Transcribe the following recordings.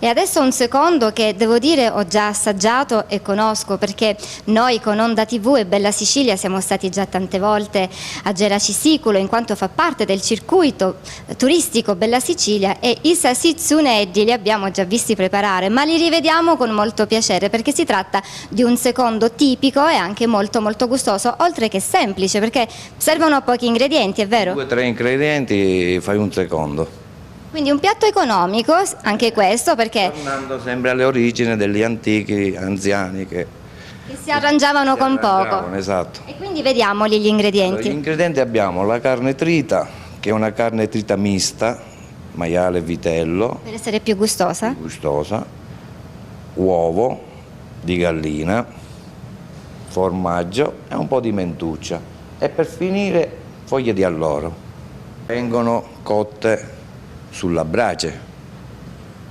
E adesso un secondo che devo dire ho già assaggiato e conosco, perché noi con Onda TV e Bella Sicilia siamo stati già tante volte a Geracisicolo, in quanto fa parte del circuito turistico Bella Sicilia, e i sasizuneddi li abbiamo già visti preparare, ma li rivediamo con molto piacere perché si tratta di un secondo tipico e anche molto molto gustoso, oltre che semplice perché servono pochi ingredienti, è vero? 2 o 3 ingredienti fai un secondo. Quindi un piatto economico, anche questo, perché Tornando sempre alle origini degli antichi anziani che si arrangiavano con poco. Esatto. E quindi vediamoli gli ingredienti. Gli ingredienti abbiamo la carne trita, che è una carne trita mista, maiale e vitello, Per essere più gustosa. gustosa, uovo di gallina, formaggio e un po' di mentuccia. E per finire foglie di alloro. Vengono cotte sulla brace,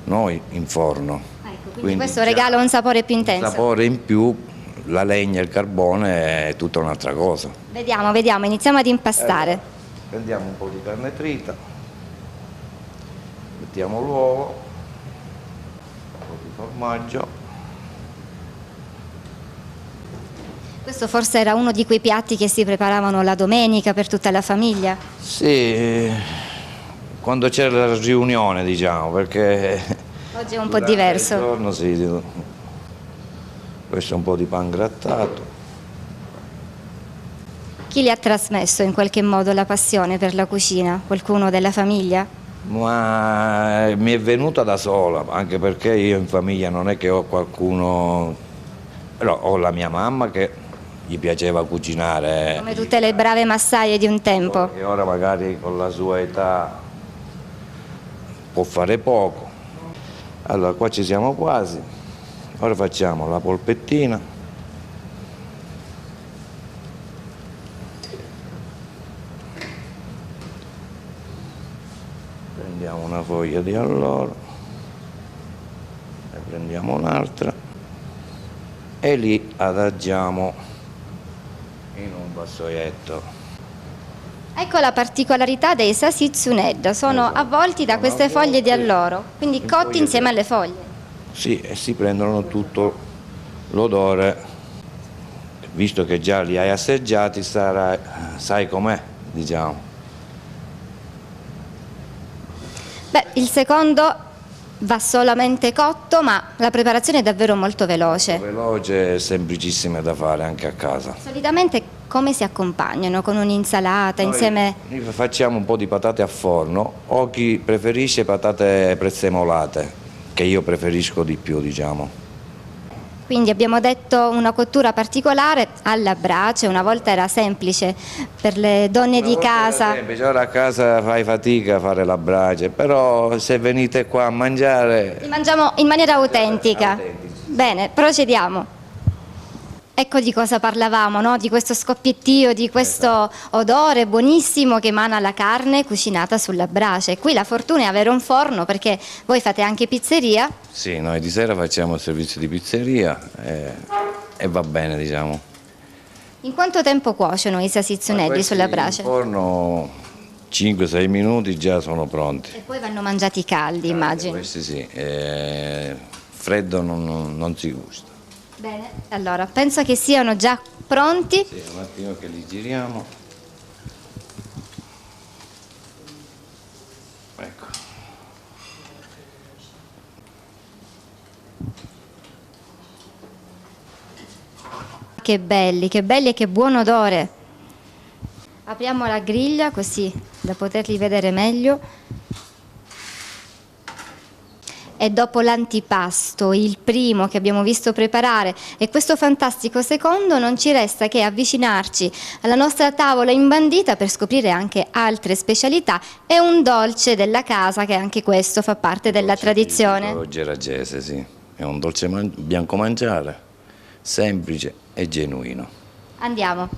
noi in forno. Ecco, quindi questo regala un sapore più intenso. Un sapore in più, la legna e il carbone è tutta un'altra cosa. Vediamo, vediamo, iniziamo ad impastare. Prendiamo un po' di carne trita, mettiamo l'uovo, un po' di formaggio. Questo forse era uno di quei piatti che si preparavano la domenica per tutta la famiglia? Sì, quando c'era la riunione, diciamo, perché Oggi è un po' diverso. il giorno sì. Questo è un po' di pan grattato. Chi gli ha trasmesso in qualche modo la passione per la cucina? Qualcuno della famiglia? Ma mi è venuta da sola, anche perché io in famiglia non è che ho qualcuno, però ho la mia mamma che gli piaceva cucinare. Come tutte le brave massaie di un tempo. E ora magari con la sua età può fare poco. Allora qua ci siamo quasi, ora facciamo la polpettina. Prendiamo una foglia di alloro, ne prendiamo un'altra e lì adagiamo in un vassoietto. Ecco la particolarità dei sasizunedda, sono avvolti da queste foglie di alloro, quindi cotti insieme alle foglie. Sì, e si prendono tutto l'odore, visto che già li hai assaggiati, sai com'è, diciamo. Beh, il secondo va solamente cotto, ma la preparazione è davvero molto veloce. Veloce e semplicissima da fare anche a casa. Solitamente come si accompagnano? Con un'insalata insieme? Noi facciamo un po' di patate a forno, o chi preferisce patate prezzemolate, che io preferisco di più, diciamo. Quindi abbiamo detto una cottura particolare alla brace, una volta era semplice per le donne di casa. Ora a casa fai fatica a fare la brace, però se venite qua a mangiare... Li mangiamo in maniera autentica. Bene, procediamo. Ecco di cosa parlavamo, no? Di questo scoppiettio, di questo odore buonissimo che emana la carne cucinata sulla brace. Qui la fortuna è avere un forno, perché voi fate anche pizzeria. Sì, noi di sera facciamo il servizio di pizzeria e va bene, diciamo. In quanto tempo cuociono i sasizuneddi sulla brace? In forno 5-6 minuti già sono pronti. E poi vanno mangiati caldi, immagino. Questi sì, freddo non si gusta. Bene, allora penso che siano già pronti. Sì, un attimo che li giriamo. Ecco. Che belli e che buon odore. Apriamo la griglia così da poterli vedere meglio. E dopo l'antipasto, il primo che abbiamo visto preparare e questo fantastico secondo, non ci resta che avvicinarci alla nostra tavola imbandita per scoprire anche altre specialità e un dolce della casa, che anche questo fa parte della tradizione. Geragese, sì, è un dolce bianco mangiare, semplice e genuino. Andiamo.